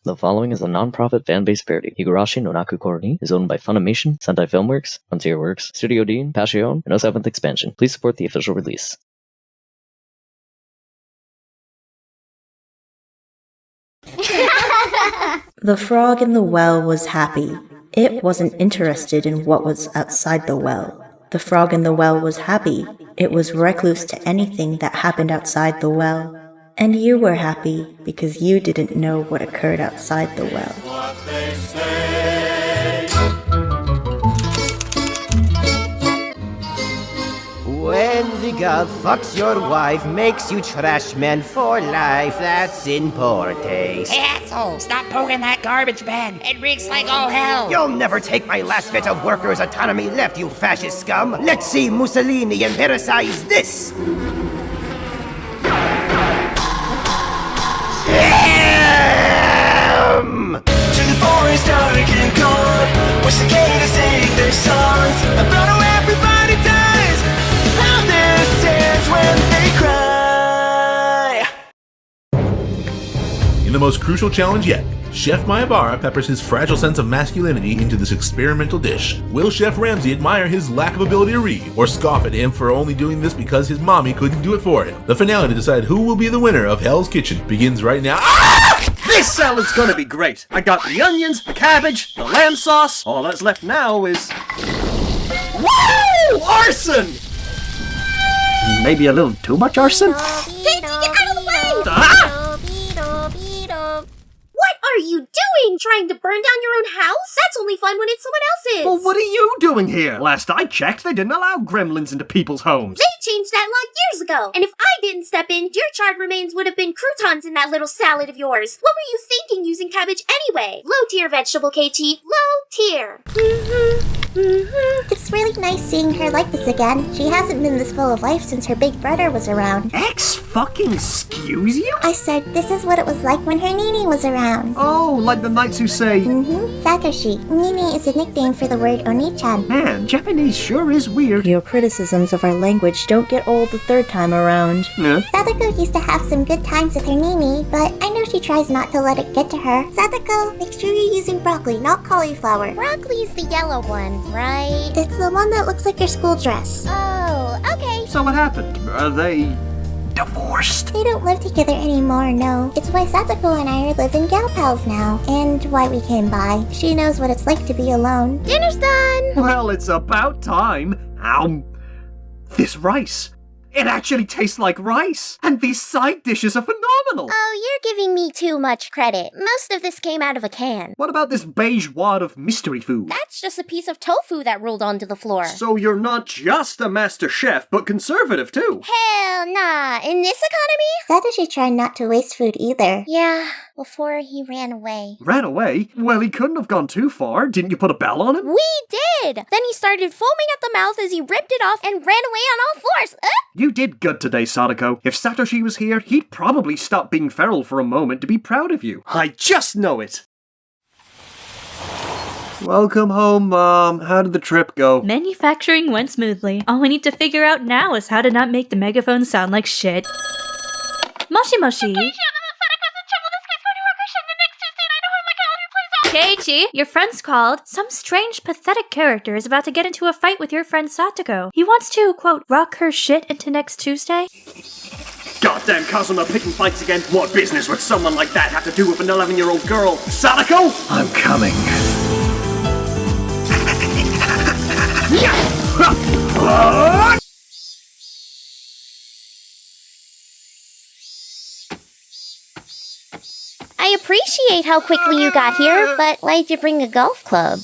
The following is a non-profit fan-based parody. Higurashi no Naku Koroni is owned by Funimation, Sentai Filmworks, Frontier Works, Studio Dean, Passion, and 07th Expansion. Please support the official release. The frog in the well was happy. It wasn't interested in what was outside the well. The frog in the well was happy. It was recluse to anything that happened outside the well. And you were happy because you didn't know what occurred outside the well. What they say. When the girl fucks your wife, makes you trash man for life, that's in poor taste. Hey, asshole! Stop poking that garbage bin! It reeks like all hell! You'll never take my last bit of workers' autonomy left, you fascist scum! Let's see Mussolini empiricize this! To the forest dark and cold, where cicadas sing their songs about how everybody dies. How this ends when they cry. In the most crucial challenge yet, Chef Mayabara peppers his fragile sense of masculinity into this experimental dish. Will Chef Ramsay admire his lack of ability to read, or scoff at him for only doing this because his mommy couldn't do it for him? The finale to decide who will be the winner of Hell's Kitchen begins right now. This salad's gonna be great. I got the onions, the cabbage, the lamb sauce. All that's left now is... Woo! Arson! Maybe a little too much arson? Casey, get out of the way! Ah! What are you doing? Trying to burn down your own house? That's only fun when it's someone else's! Well, what are you doing here? Last I checked, they didn't allow gremlins into people's homes. They changed that law years ago! And if I didn't step in, your charred remains would have been croutons in that little salad of yours! What were you thinking using cabbage anyway? Low-tier vegetable, KT. Low-tier! It's really nice seeing her like this again. She hasn't been this full of life since her big brother was around. Excuse you? I said this is what it was like when her Nini was around. Oh, like the knights who say... Satoshi. Nini is a nickname for the word Oni-chan. Man, Japanese sure is weird. Your criticisms of our language don't get old the third time around. Yeah. Sadako used to have some good times with her Nini, but I know she tries not to let it get to her. Sadako, make sure you're using broccoli, not cauliflower. Broccoli is the yellow one, right? It's the one that looks like your school dress. Oh, okay. So what happened? Are they... divorced? They don't live together anymore, no. It's why Satoko and I are living gal pals now. And why we came by. She knows what it's like to be alone. Dinner's done! Well, it's about time. This rice. It actually tastes like rice. And these side dishes are phenomenal. Oh, you're giving me too much credit. Most of this came out of a can. What about this beige wad of mystery food? That's just a piece of tofu that rolled onto the floor. So you're not just a master chef, but conservative too. Hell nah. In this economy? Satoshi tried not to waste food either. Yeah, before he ran away. Ran away? Well, he couldn't have gone too far. Didn't you put a bell on him? We did! Then he started foaming at the mouth as he ripped it off and ran away on all fours. You did good today, Sadako. If Satoshi was here, he'd probably stop being feral for a moment to be proud of you. I just know it! Welcome home, Mom. How did the trip go? Manufacturing went smoothly. All we need to figure out now is how to not make the megaphone sound like shit. Moshi Moshi! Keiichi, your friend's called. Some strange, pathetic character is about to get into a fight with your friend Satoko. He wants to, quote, rock her shit into next Tuesday. Goddamn Kazuma picking fights again. What business would someone like that have to do with an 11-year-old girl? Sadako? I'm coming. I appreciate how quickly you got here, but why'd you bring a golf club?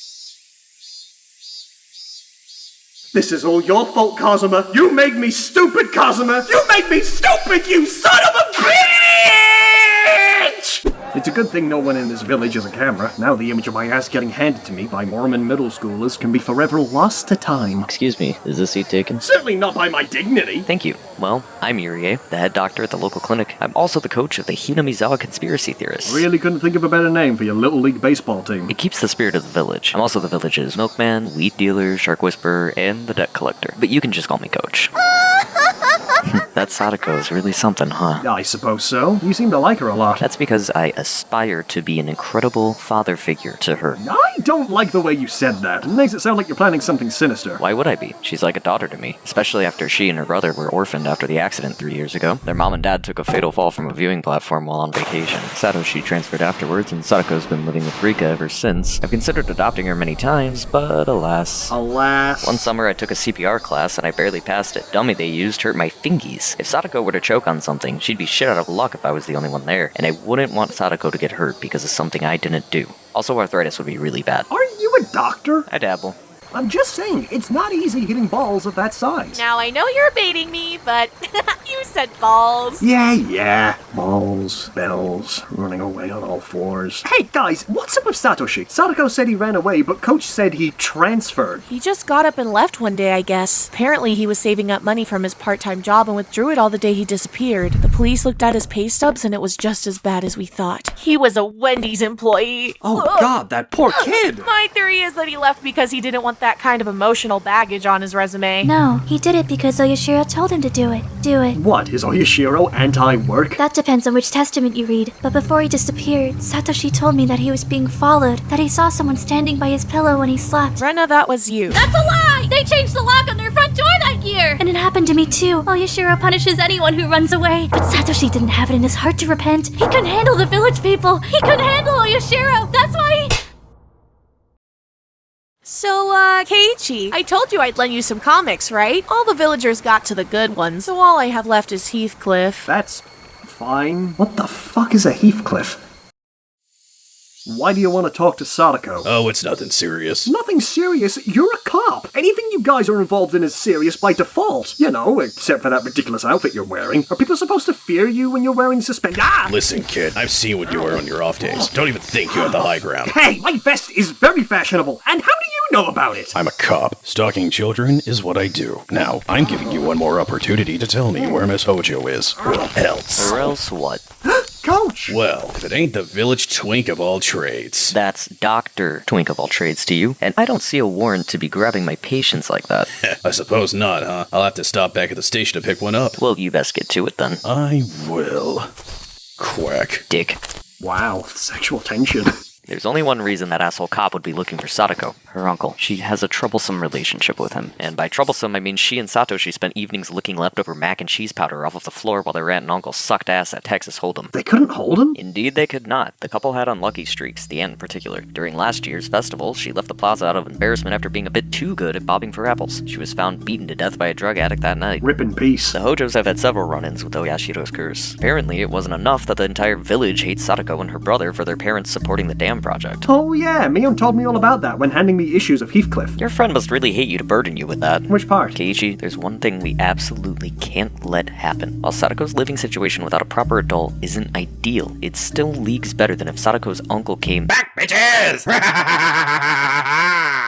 This is all your fault, Kazuma. You made me stupid, Kazuma. You made me stupid, you son of a bitch! It's a good thing no one in this village has a camera. Now the image of my ass getting handed to me by Mormon middle schoolers can be forever lost to time. Excuse me, is this seat taken? Certainly not by my dignity. Thank you. Well, I'm Yurie, the head doctor at the local clinic. I'm also the coach of the Hinamizawa Conspiracy Theorists. Really couldn't think of a better name for your Little League baseball team. It keeps the spirit of the village. I'm also the village's milkman, weed dealer, shark whisperer, and the debt collector. But you can just call me Coach. That Sadako is really something, huh? I suppose so. You seem to like her a lot. That's because I aspire to be an incredible father figure to her. I don't like the way you said that. It makes it sound like you're planning something sinister. Why would I be? She's like a daughter to me, especially after she and her brother were orphaned after the accident 3 years ago. Their mom and dad took a fatal fall from a viewing platform while on vacation. Satoshi transferred afterwards, and Sadako's been living with Rika ever since. I've considered adopting her many times, but alas. Alas. One summer I took a CPR class and I barely passed it. Dummy they used hurt my fingies. If Sadako were to choke on something, she'd be shit out of luck if I was the only one there, and I wouldn't want Sadako to get hurt because of something I didn't do. Also, arthritis would be really bad. Aren't you a doctor? I dabble. I'm just saying, it's not easy hitting balls of that size. Now, I know you're baiting me, but you said balls. Yeah. Balls, bells, running away on all fours. Hey, guys, what's up with Satoshi? Sadako said he ran away, but Coach said he transferred. He just got up and left one day, I guess. Apparently, he was saving up money from his part-time job and withdrew it all the day he disappeared. The police looked at his pay stubs, and it was just as bad as we thought. He was a Wendy's employee. Oh, God, that poor kid! My theory is that he left because he didn't want that kind of emotional baggage on his resume. No, he did it because Oyashiro told him to do it. Do it. What, is Oyashiro anti-work? That depends on which testament you read. But before he disappeared, Satoshi told me that he was being followed, that he saw someone standing by his pillow when he slept. Brenna, that was you. That's a lie! They changed the lock on their front door that year! And it happened to me too. Oyashiro punishes anyone who runs away. But Satoshi didn't have it in his heart to repent. He couldn't handle the village people. He couldn't handle Oyashiro. That's why he... So, Keiichi, I told you I'd lend you some comics, right? All the villagers got to the good ones, so all I have left is Heathcliff. That's fine. What the fuck is a Heathcliff? Why do you want to talk to Sadako? Oh, it's nothing serious. Nothing serious? You're a cop. Anything you guys are involved in is serious by default. You know, except for that ridiculous outfit you're wearing. Are people supposed to fear you when you're wearing suspenders? Ah! Listen, kid, I've seen what you wear on your off days. Don't even think you have the high ground. Hey, my vest is very fashionable. And how do you know about it? I'm a cop. Stalking children is what I do. Now, I'm giving you one more opportunity to tell me where Miss Hojo is. Or else. Or else what? Coach! Well, if it ain't the village twink of all trades. That's Dr. Twink of all trades to you, and I don't see a warrant to be grabbing my patients like that. I suppose not, huh? I'll have to stop back at the station to pick one up. Well, you best get to it then. I will. Quack. Dick. Wow, sexual tension. There's only one reason that asshole cop would be looking for Sadako, her uncle. She has a troublesome relationship with him. And by troublesome, I mean she and Satoshi spent evenings licking leftover mac and cheese powder off of the floor while their aunt and uncle sucked ass at Texas Hold'em. They couldn't hold him? Indeed they could not. The couple had unlucky streaks, the aunt in particular. During last year's festival, she left the plaza out of embarrassment after being a bit too good at bobbing for apples. She was found beaten to death by a drug addict that night. Rip in peace. The Hojos have had several run-ins with Oyashiro's curse. Apparently, it wasn't enough that the entire village hates Sadako and her brother for their parents supporting the dam project. Oh yeah, Mion told me all about that when handing me issues of Heathcliff. Your friend must really hate you to burden you with that. Which part? Keiichi, there's one thing we absolutely can't let happen. While Sadako's living situation without a proper adult isn't ideal, it's still leagues better than if Sadako's uncle came back, bitches!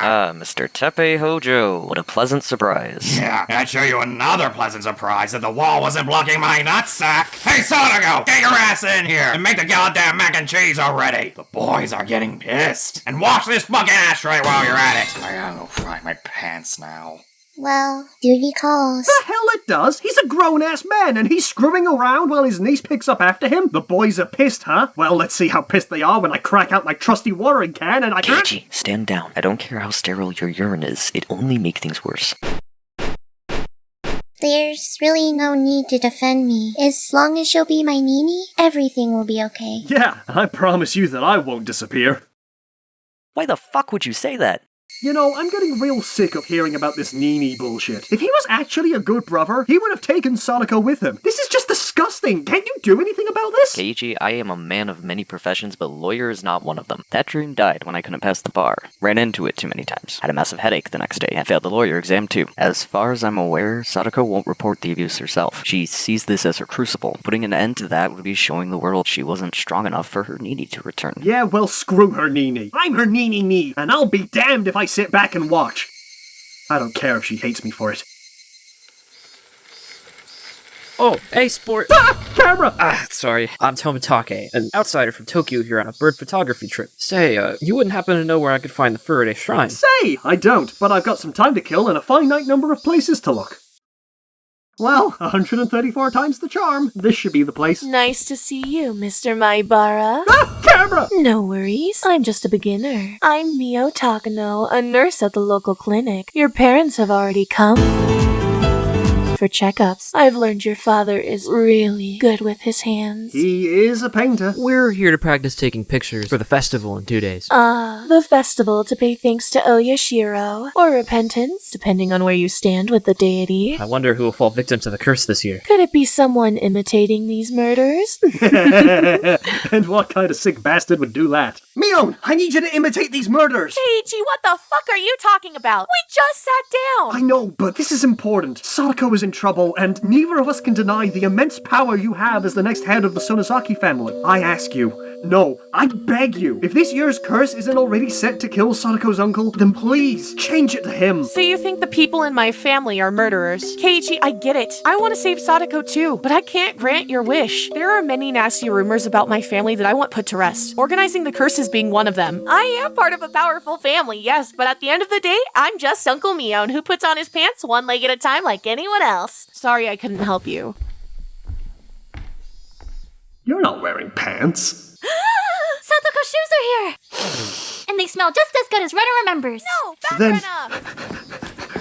Mr. Teppei Hojo, what a pleasant surprise. Yeah, I'd show you another pleasant surprise that the wall wasn't blocking my nutsack. Hey, Sadako, get your ass in here and make the goddamn mac and cheese already. The boys are getting pissed. And wash this fucking ashtray while you're at it. I gotta go fry my pants now. Well, duty calls. The hell it does! He's a grown-ass man, and he's screwing around while his niece picks up after him? The boys are pissed, huh? Well, let's see how pissed they are when I crack out my trusty watering can and I... Keiichi, stand down. I don't care how sterile your urine is. It only makes things worse. There's really no need to defend me. As long as you'll be my Nini, everything will be okay. Yeah, I promise you that I won't disappear. Why the fuck would you say that? You know, I'm getting real sick of hearing about this Nini bullshit. If he was actually a good brother, he would have taken Sadako with him. This is just disgusting. Can't you do anything about this? Keiichi, I am a man of many professions, but lawyer is not one of them. That dream died when I couldn't pass the bar. Ran into it too many times. Had a massive headache the next day, and failed the lawyer exam too. As far as I'm aware, Sadako won't report the abuse herself. She sees this as her crucible. Putting an end to that would be showing the world she wasn't strong enough for her Nini to return. Yeah, well, screw her Nini. I'm her Nini, and I'll be damned if I sit back and watch. I don't care if she hates me for it. Oh, hey, sport. Camera! Sorry. I'm Tomitake, an outsider from Tokyo here on a bird photography trip. Say, you wouldn't happen to know where I could find the Faraday Shrine? Say, I don't, but I've got some time to kill and a finite number of places to look. Well, 134 times the charm. This should be the place. Nice to see you, Mr. Maibara. Ah, camera! No worries, I'm just a beginner. I'm Mio Takano, a nurse at the local clinic. Your parents have already come for checkups. I've learned your father is really good with his hands. He is a painter. We're here to practice taking pictures for the festival in 2 days. The festival to pay thanks to Oyashiro, or repentance, depending on where you stand with the deity. I wonder who will fall victim to the curse this year. Could it be someone imitating these murders? And what kind of sick bastard would do that? Mion, I need you to imitate these murders. Keiichi, what the fuck are you talking about? We just sat down! I know, but this is important. Sadako is in trouble, and neither of us can deny the immense power you have as the next head of the Sonozaki family. I ask you, no, I beg you, if this year's curse isn't already set to kill Sadako's uncle, then please, change it to him. So you think the people in my family are murderers? Keiichi, I get it. I want to save Sadako too, but I can't grant your wish. There are many nasty rumors about my family that I want put to rest, organizing the curses being one of them. I am part of a powerful family, yes, but at the end of the day, I'm just Uncle Mion who puts on his pants one leg at a time like anyone else. Sorry I couldn't help you. You're not wearing pants. Satoko's shoes are here! And they smell just as good as Rena remembers. No, back Then- Rena!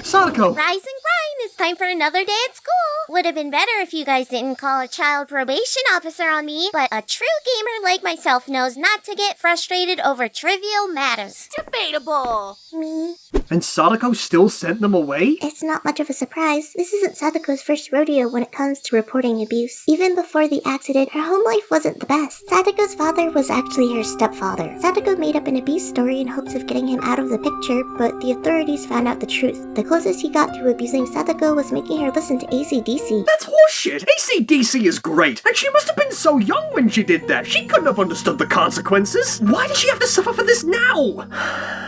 Sadako! Rise and grind, it's time for another day at school. Would have been better if you guys didn't call a child probation officer on me, but a true gamer like myself knows not to get frustrated over trivial matters. Debatable. Me? And Sadako still sent them away? It's not much of a surprise. This isn't Sadako's first rodeo when it comes to reporting abuse. Even before the accident, her home life wasn't the best. Sadako's father was actually her stepfather. Sadako made up an abuse story in hopes of getting him out of the picture, but the authorities found out the truth. The closest he got to abusing Sadako was making her listen to AC/DC. That's horseshit! AC/DC is great, and she must have been so young when she did that. She couldn't have understood the consequences. Why does she have to suffer for this now?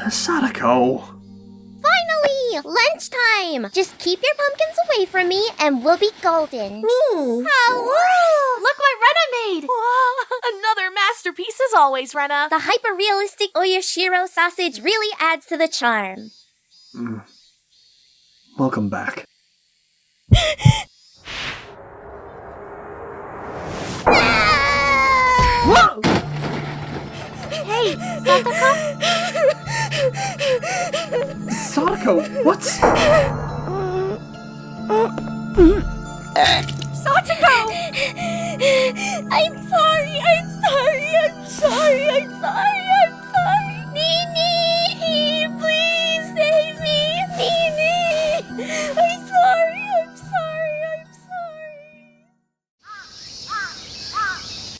Sadako. Finally! Lunchtime! Just keep your pumpkins away from me and we'll be golden. Me? How? Look what Rena made! Whoa, another masterpiece as always, Rena. The hyper-realistic Oyashiro sausage really adds to the charm. Welcome back. Whoa! Hey, Satoko? Sadako, what's... Satoko! I'm sorry, I'm sorry, I'm sorry, I'm sorry, I'm sorry. Nini, please save me. Nini, I'm sorry, I'm sorry, I'm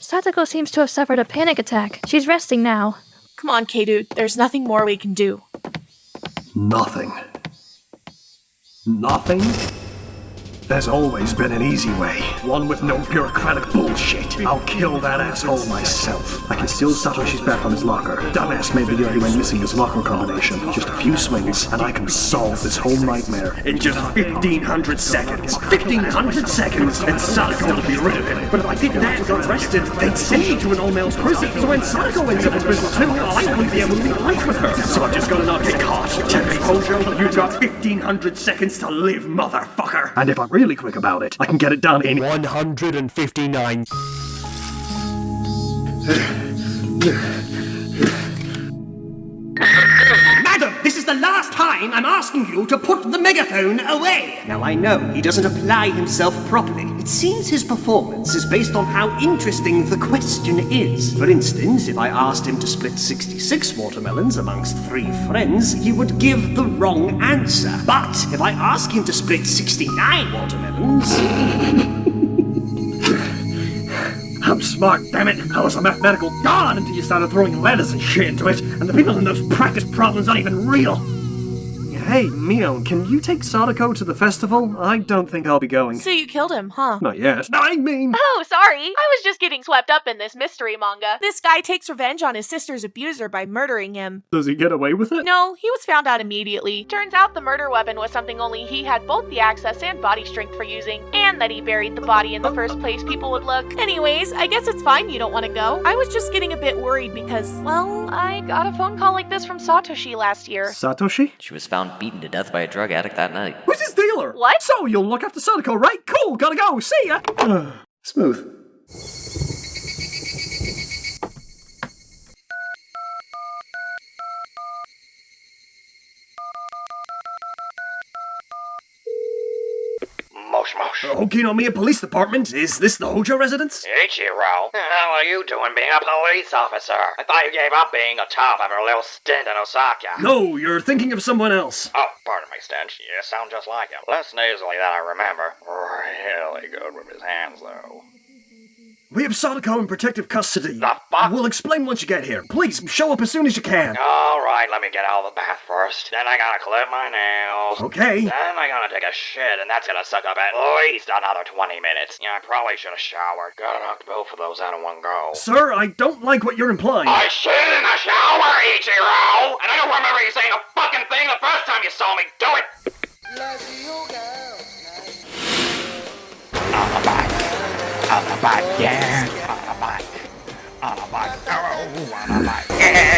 sorry. Satoko seems to have suffered a panic attack. She's resting now. Come on, K-Dude. There's nothing more we can do. Nothing. Nothing? There's always been an easy way. One with no bureaucratic bullshit. I'll kill that asshole myself. I can steal Satoshi's bat from his locker. Dumbass made the year he went missing his locker combination. Just a few swings, and I can solve this whole nightmare in just 1,500 seconds. 1,500 seconds, and Sadako would be rid of him. But if I did that and got arrested, they'd send me to an all-male's prison. So when Sadako ends up in prison too, I wouldn't be able to meet life with her. So I'm just gonna not get caught. Tell me, Hojo, you've got 1,500 seconds to live, motherfucker. And if I'm really quick about it, I can get it done in 159. Madam, this is the last time I'm asking you to put the megaphone away. Now I know he doesn't apply himself properly. It seems his performance is based on how interesting the question is. For instance, if I asked him to split 66 watermelons amongst 3 friends, he would give the wrong answer. But if I ask him to split 69 watermelons... I'm smart, damn it! I was a mathematical god until you started throwing letters and shit into it, and the people in those practice problems aren't even real! Hey, Mion, can you take Sadako to the festival? I don't think I'll be going. So you killed him, huh? Not yet. I mean... Oh, sorry. I was just getting swept up in this mystery manga. This guy takes revenge on his sister's abuser by murdering him. Does he get away with it? No, he was found out immediately. Turns out the murder weapon was something only he had both the access and body strength for using, and that he buried the body in the first place people would look. Anyways, I guess it's fine you don't want to go. I was just getting a bit worried because, well, I got a phone call like this from Satoshi last year. Satoshi? She was found beaten to death by a drug addict that night. Who's his dealer? What? So you'll look after Sadako, right? Cool, gotta go, see ya! Smooth. Mosh mosh. Okinomiya Police Department, is this the Hojo residence? Ichiro, how are you doing being a police officer? I thought you gave up being a top after a little stint in Osaka. No, you're thinking of someone else. Oh, pardon me, Stench. You sound just like him. Less nasally than I remember. Really good with his hands, though. We have Sadako in protective custody. The fuck? We'll explain once you get here. Please, show up as soon as you can. Alright, let me get out of the bath first. Then I gotta clip my nails. Okay. Then I gotta take a shit, and that's gonna suck up at least another 20 minutes. Yeah, I probably should have showered. Gotta knock both of those out in one go. Sir, I don't like what you're implying. I shit in the shower, Ichiro! And I don't remember you saying a fucking thing the first time you saw me do it! On the back. On the back, yeah. On the back. On the back. Oh, on the back. Yeah.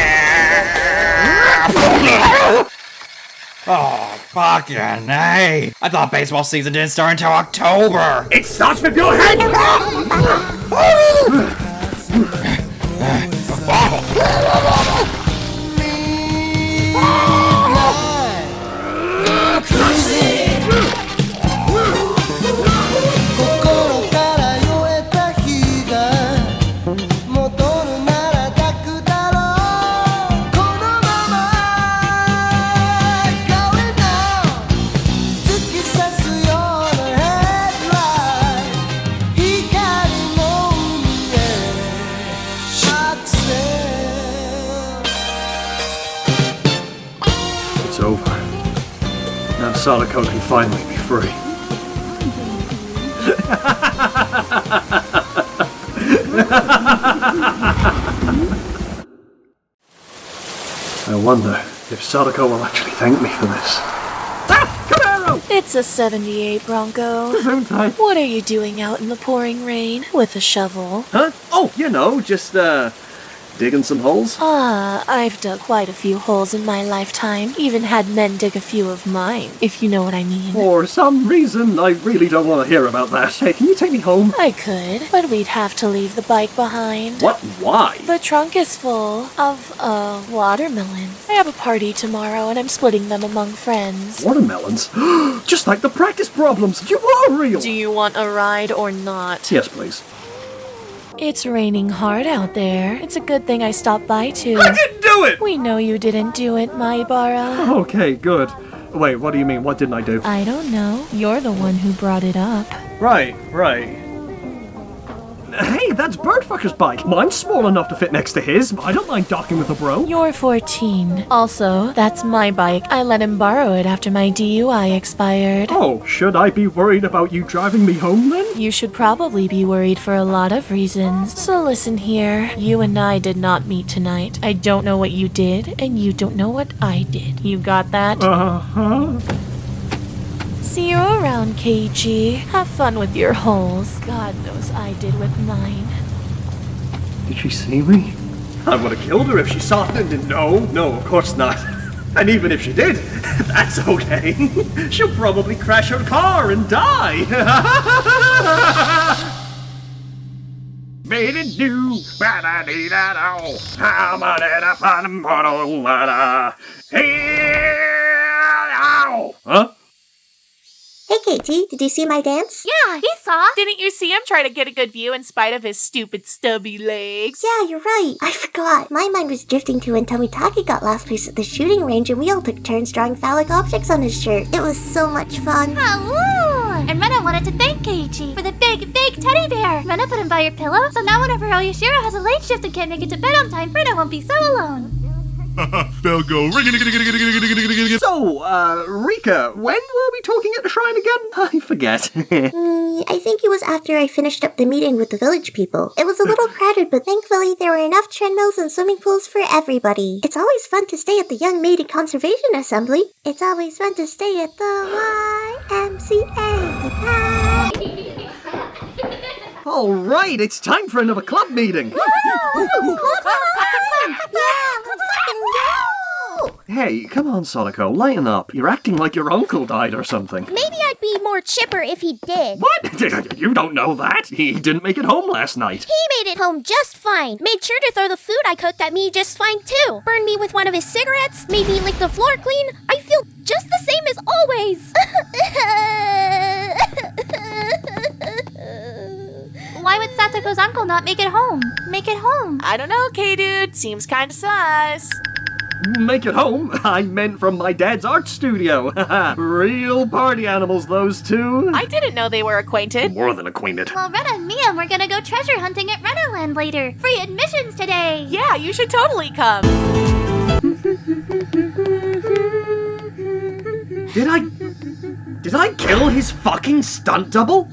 Oh, fucking hey. I thought baseball season didn't start until October. It starts with your head! It's over. Now Sadako can finally be free. I wonder if Sadako will actually thank me for this. Ah! Camaro! It's a 78 Bronco. Gesundheit. What are you doing out in the pouring rain with a shovel? Huh? Oh, you know, just, digging some holes. Ah, I've dug quite a few holes in my lifetime, even had men dig a few of mine, if you know what I mean. For some reason, I really don't want to hear about that. Hey, can you take me home? I could, but we'd have to leave the bike behind. What? Why? The trunk is full of, watermelons. I have a party tomorrow and I'm splitting them among friends. Watermelons? Just like the practice problems! You are real! Do you want a ride or not? Yes, please. It's raining hard out there. It's a good thing I stopped by too. I didn't do it! We know you didn't do it, Maibara. Okay, good. Wait, what do you mean? What didn't I do? I don't know. You're the one who brought it up. Right. Hey, that's Birdfucker's bike. Mine's small enough to fit next to his. I don't mind docking with a bro. You're 14. Also, that's my bike. I let him borrow it after my DUI expired. Oh, should I be worried about you driving me home then? You should probably be worried for a lot of reasons. So listen here. You and I did not meet tonight. I don't know what you did, and you don't know what I did. You got that? Uh-huh. See you around, KG. Have fun with your holes. God knows I did with mine. Did she see me? I would have killed her if she saw it. No, of course not. And even if she did, that's okay. She'll probably crash her car and die. Huh? Hey, KT, did you see my dance? Yeah, he saw. Didn't you see him try to get a good view in spite of his stupid stubby legs? Yeah, you're right. I forgot. My mind was drifting to when Tomitake got last place at the shooting range and we all took turns drawing phallic objects on his shirt. It was so much fun. Hello! And Rena wanted to thank Keiichi for the big teddy bear. Rena put him by your pillow, so now whenever Oyashiro has a late shift and can't make it to bed on time, Rena won't be so alone. Bell go ring. So, Rika, when were we talking at the shrine again? I forget. I think it was after I finished up the meeting with the village people. It was a little crowded, but thankfully there were enough treadmills and swimming pools for everybody. It's always fun to stay at the Young Maiden Conservation Assembly. It's always fun to stay at the YMCA. All right, it's time for another club meeting. Hey, come on, Sadako, lighten up. You're acting like your uncle died or something. Maybe I'd be more chipper if he did. What? You don't know that. He didn't make it home last night. He made it home just fine. Made sure to throw the food I cooked at me just fine too. Burned me with one of his cigarettes. Made me lick the floor clean. I feel just the same as always. Why would Satoko's uncle not make it home? Make it home. I don't know, K-Dude. Seems kinda sus. Make it home? I meant from my dad's art studio. Real party animals, those two. I didn't know they were acquainted. More than acquainted. Well, Retta and me and we're gonna go treasure hunting at Renaland later. Free admissions today. Yeah, you should totally come. Did I kill his fucking stunt double?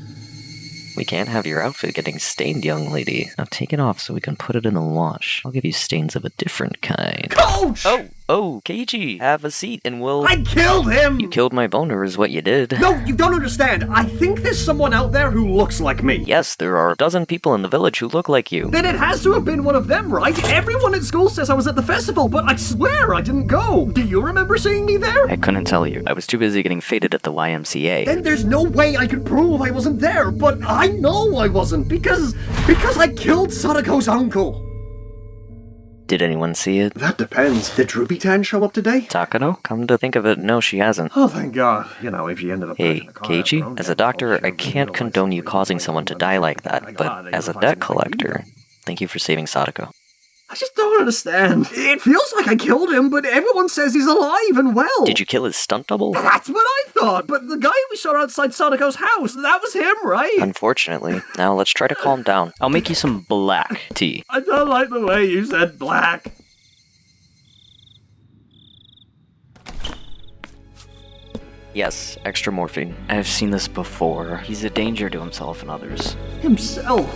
We can't have your outfit getting stained, young lady. Now take it off so we can put it in the wash. I'll give you stains of a different kind. Coach! Oh, Keiichi, have a seat and we'll... I killed him! You killed my boner is what you did. No, you don't understand. I think there's someone out there who looks like me. Yes, there are a dozen people in the village who look like you. Then it has to have been one of them, right? Everyone at school says I was at the festival, but I swear I didn't go. Do you remember seeing me there? I couldn't tell you. I was too busy getting faded at the YMCA. Then there's no way I could prove I wasn't there, but I know I wasn't, because I killed Sadako's uncle. Did anyone see it? That depends. Did Ruby-tan show up today? Takano? Come to think of it, no, she hasn't. Oh, thank God. You know, if you ended up... Hey, Keiichi, as a doctor, I can't condone you causing someone to die like that, but as a debt collector, thank you for saving Sadako. I just don't understand. It feels like I killed him, but everyone says he's alive and well. Did you kill his stunt double? That's what I thought, but the guy we saw outside Sadako's house, that was him, right? Unfortunately. Now let's try to calm down. I'll make you some black tea. I don't like the way you said black. Yes, extra morphine. I've seen this before. He's a danger to himself and others. Himself?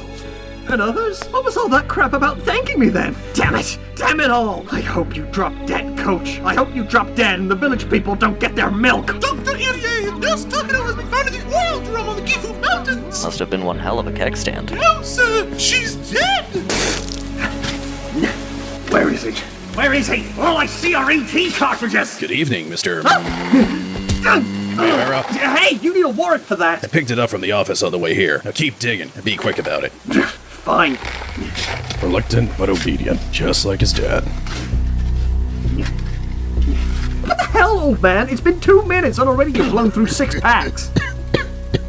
And others? What was all that crap about thanking me then? Damn it! Damn it all! I hope you drop dead, Coach. I hope you drop dead and the village people don't get their milk. Dr. Irie, Nurse Takano has been found in the oil drum on the Gifu Mountains. Must have been one hell of a keg stand. No, sir, she's dead. Where is he? Where is he? All I see are ET cartridges! Good evening, Mr. Hey, you need a warrant for that! I picked it up from the office on the way here. Now keep digging and be quick about it. Fine. Reluctant but obedient, just like his dad. What the hell, old man? It's been 2 minutes and already you've blown through 6 packs.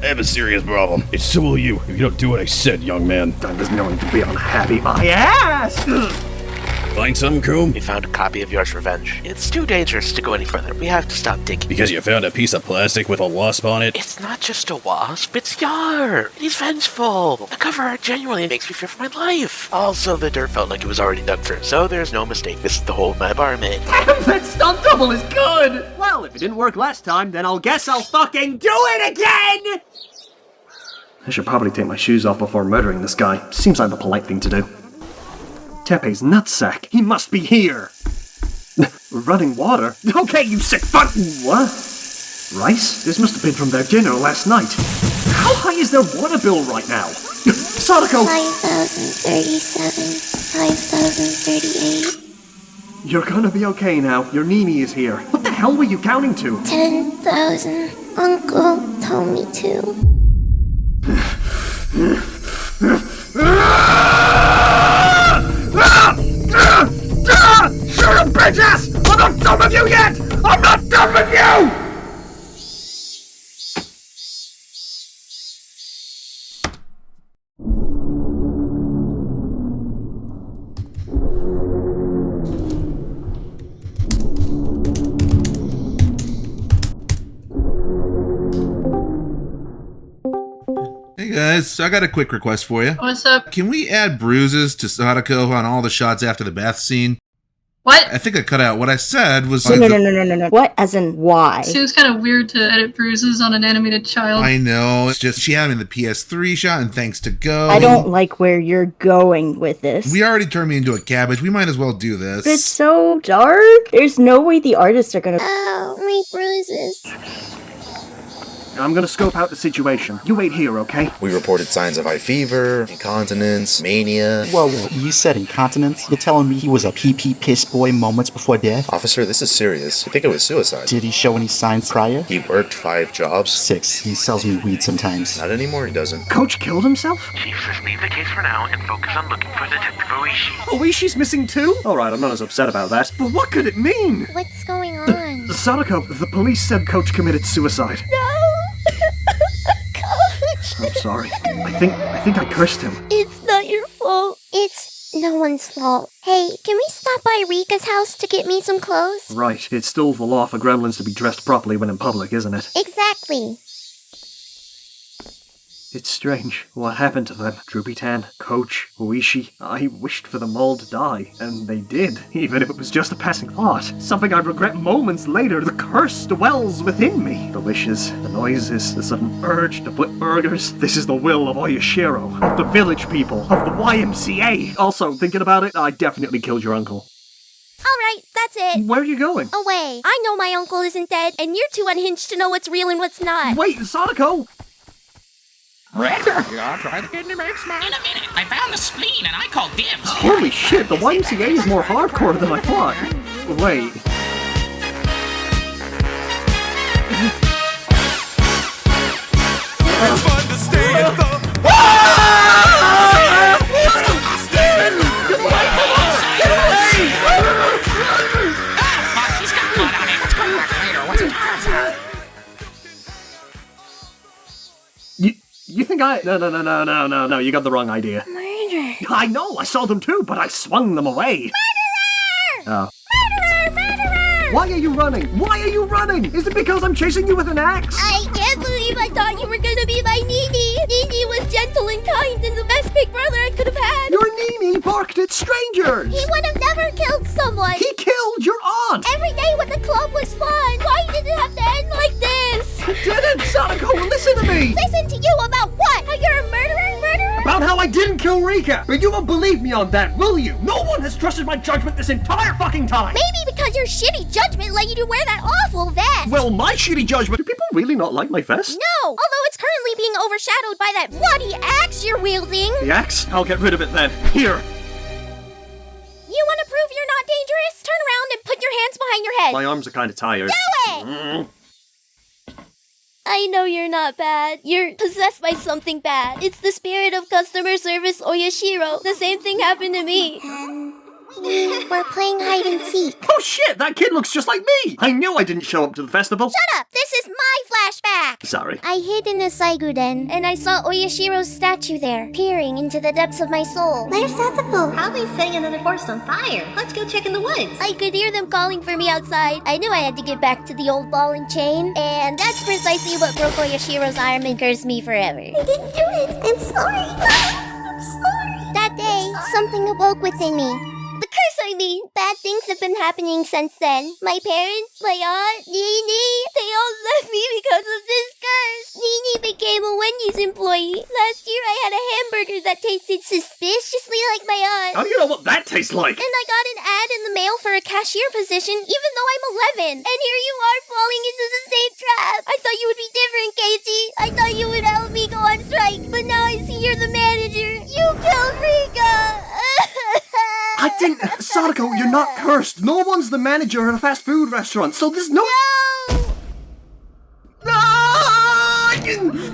I have a serious problem. It's so will you if you don't do what I said, young man. There's no one to be unhappy. My ass! Find something, Coom? We found a copy of Yours Revenge. It's too dangerous to go any further. We have to stop digging. Because you found a piece of plastic with a wasp on it? It's not just a wasp, it's Yar! He's vengeful! The cover art genuinely makes me fear for my life. Also, the dirt felt like it was already dug through, so there's no mistake. This is the hole my bar made. Damn, that stunt double is good! Well, if it didn't work last time, then I'll guess I'll fucking do it again! I should probably take my shoes off before murdering this guy. Seems like the polite thing to do. Tepe's nutsack. He must be here. Running water? Okay, you sick fuck. What? Rice? This must have been from their dinner last night. How high is their water bill right now? Sadako! 5,037, 5,038. You're gonna be okay now. Your Nini is here. What the hell were you counting to? 10,000. Uncle told me to. Shut up, bitches! I'm not done with you yet! I'm not done with you! Hey guys, so I got a quick request for you. What's up? Can we add bruises to Sadako on all the shots after the bath scene? What? I think I cut out. What I said was... No. What? As in, why? Seems kind of weird to edit bruises on an animated child. I know. It's just she had him in the PS3 shot, and thanks to Go. I don't like where you're going with this. We already turned me into a cabbage. We might as well do this. It's so dark. There's no way the artists are gonna... Oh, my bruises. I'm gonna scope out the situation. You wait here, okay? We reported signs of high fever, incontinence, mania. Whoa, you said incontinence? You're telling me he was a pee-pee piss boy moments before death? Officer, this is serious. I think it was suicide. Did he show any signs prior? He worked 5 jobs. 6. He sells me weed sometimes. Not anymore, he doesn't. Coach killed himself? Chief, let's leave the case for now and focus on looking for Detective Oishi. Oishi's missing too? Alright, I'm not as upset about that. But what could it mean? What's going on? Sadako, the police said Coach committed suicide. No! Coach! I'm sorry. I think I cursed him. It's not your fault. It's no one's fault. Hey, can we stop by Rika's house to get me some clothes? Right, it's still the law for gremlins to be dressed properly when in public, isn't it? Exactly. It's strange. What happened to them? Droopy-tan, Coach, Oishi. I wished for them all to die, and they did, even if it was just a passing thought. Something I'd regret moments later. The curse dwells within me. The wishes, the noises, the sudden urge to flip burgers. This is the will of Oyashiro, of the village people, of the YMCA. Also, thinking about it, I definitely killed your uncle. Alright, that's it. Where are you going? Away. I know my uncle isn't dead, and you're too unhinged to know what's real and what's not. Wait, Sadako! Rector, you all try to get me make smile. In a minute, I found the spleen and I called dibs. Holy shit, the YMCA is more hardcore than I thought. Wait. It's fun to stay at the... He's got blood on it. Let's go back later. What's it? You think I... No, you got the wrong idea. Murder. I know, I saw them too, but I swung them away. Murderer! Oh. Murderer! Why are you running? Why are you running? Is it because I'm chasing you with an axe? I can't believe I thought you were gonna be my Nini. Nini was gentle and kind and the best big brother I could have had. Your Nini barked at strangers. He would have never killed someone. He killed your aunt. Every day with the club was fun. Why did it have to end like this? It didn't, Sadako. Listen to me. Listen to you about what? How you're a murderer? About how I didn't kill Rika. But you won't believe me on that, will you? No one has trusted my judgment this entire fucking time. Maybe because your shitty judgment led you to wear that awful vest. Well, my shitty judgment. Do people really not like my vest? No, although it's currently being overshadowed by that bloody axe you're wielding. The axe? I'll get rid of it then. Here. You want to prove you're not dangerous? Turn around and put your hands behind your head. My arms are kind of tired. Do it! I know you're not bad. You're possessed by something bad. It's the spirit of customer service Oyashiro. The same thing happened to me. We're playing hide and seek. Oh shit, that kid looks just like me! I knew I didn't show up to the festival. Shut up! This is my flashback! Sorry. I hid in a Saiguden, And I saw Oyashiro's statue there, peering into the depths of my soul. Where's Satsuko? Probably setting another forest on fire. Let's go check in the woods. I could hear them calling for me outside. I knew I had to get back to the old ball and chain, and that's precisely what broke Oyashiro's arm and cursed me forever. I didn't do it. I'm sorry. I'm sorry. That day, something awoke within me. The curse, I mean. Bad things have been happening since then. My parents, my aunt, Nini, they all left me because of this curse. Nini became a Wendy's employee. Last year I had a hamburger that tasted suspiciously like my aunt. How do you know what that tastes like? And I got an ad in the mail for a cashier position, even though I'm 11. And here you are falling into the same trap. I thought you would be different, Casey. I thought you would help me go on strike. But now I see you're the manager. You killed Rika. I didn't... Sadako, you're not cursed. No one's the manager at a fast food restaurant, so there's no...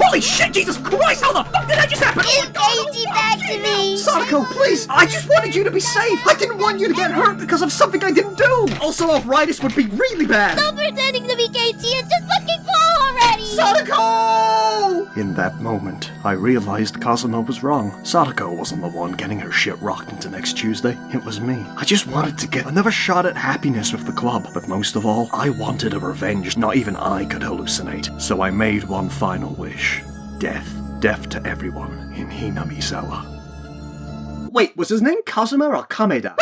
Holy shit, Jesus Christ, how the fuck did that just happen? Give Casey back to me. Sadako, please, I just wanted you to be safe. I didn't want you to get hurt because of something I didn't do. Also, arthritis would be really bad. Stop pretending to be Casey and just fucking fall already. Sadako! In that moment, I realized Kazuma was wrong. Sadako wasn't the one getting her shit rocked into next Tuesday. It was me. I just wanted to get another shot at happiness with the club. But most of all, I wanted a revenge not even I could hallucinate. So I made one final wish. Death. Death to everyone in Hinamizawa. Wait, was his name Kazuma or Kameda?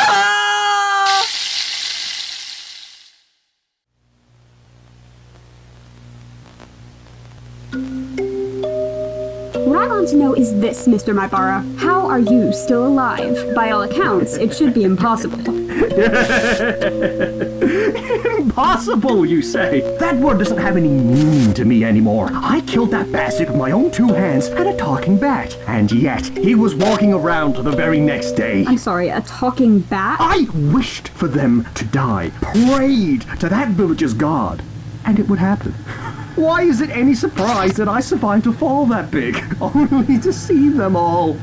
What I want to know is this, Mr. Maibara. How are you still alive? By all accounts, it should be impossible. Impossible? Impossible, you say? That word doesn't have any meaning to me anymore. I killed that bastard with my own 2 hands and a talking bat. And yet, he was walking around the very next day. I'm sorry, a talking bat? I wished for them to die, prayed to that village's god, and it would happen. Why is it any surprise that I survived a fall that big, only to see them all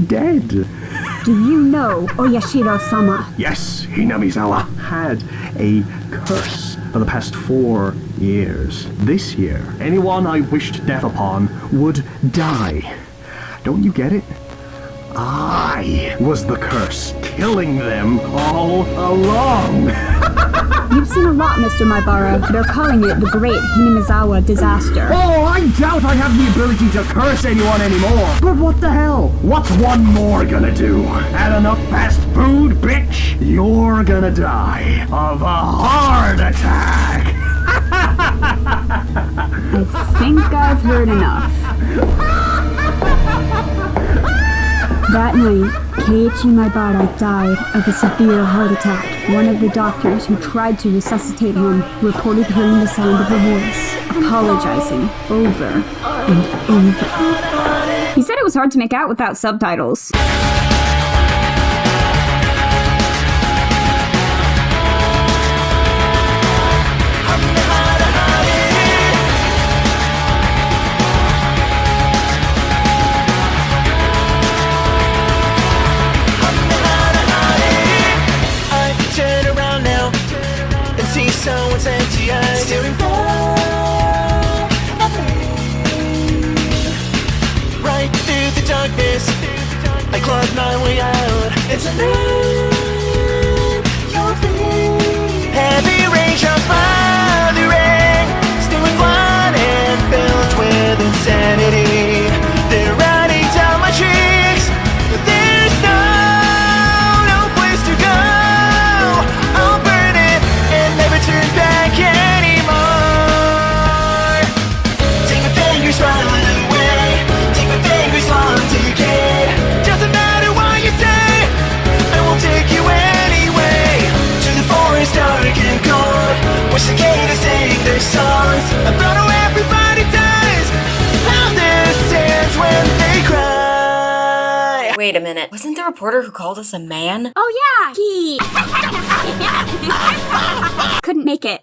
dead? Do you know Oyashiro-sama? Yes, Hinamizawa had a curse for the past 4 years. This year, anyone I wished death upon would die. Don't you get it? I was the curse, killing them all along. You've seen a lot, Mr. Maibara. They're calling it the Great Hinamizawa Disaster. Oh, I doubt I have the ability to curse anyone anymore. But what the hell? What's one more gonna do? Had enough fast food, bitch? You're gonna die of a heart attack. I think I've heard enough. That night, Keiichi Maibara died of a severe heart attack. One of the doctors who tried to resuscitate him reported hearing the sound of a voice, apologizing over and over. He said it was hard to make out without subtitles. Someone's empty eyes staring back at me. Right through the darkness, I clawed my way out. It's a night you'll be. Heavy raindrops mothering, still with blood and filled with insanity. They're running down my cheeks, but there's no place to go. I'll burn it and never turn back anymore. Take my fingers, run away. Take my fingers, long decay. Doesn't matter what you say, I won't take you anyway. To the forest dark and cold, where cicadas sing their songs. I brought where everybody dies. How this ends when they cry. Wait a minute, wasn't the reporter who called us a man? Oh yeah, he couldn't make it.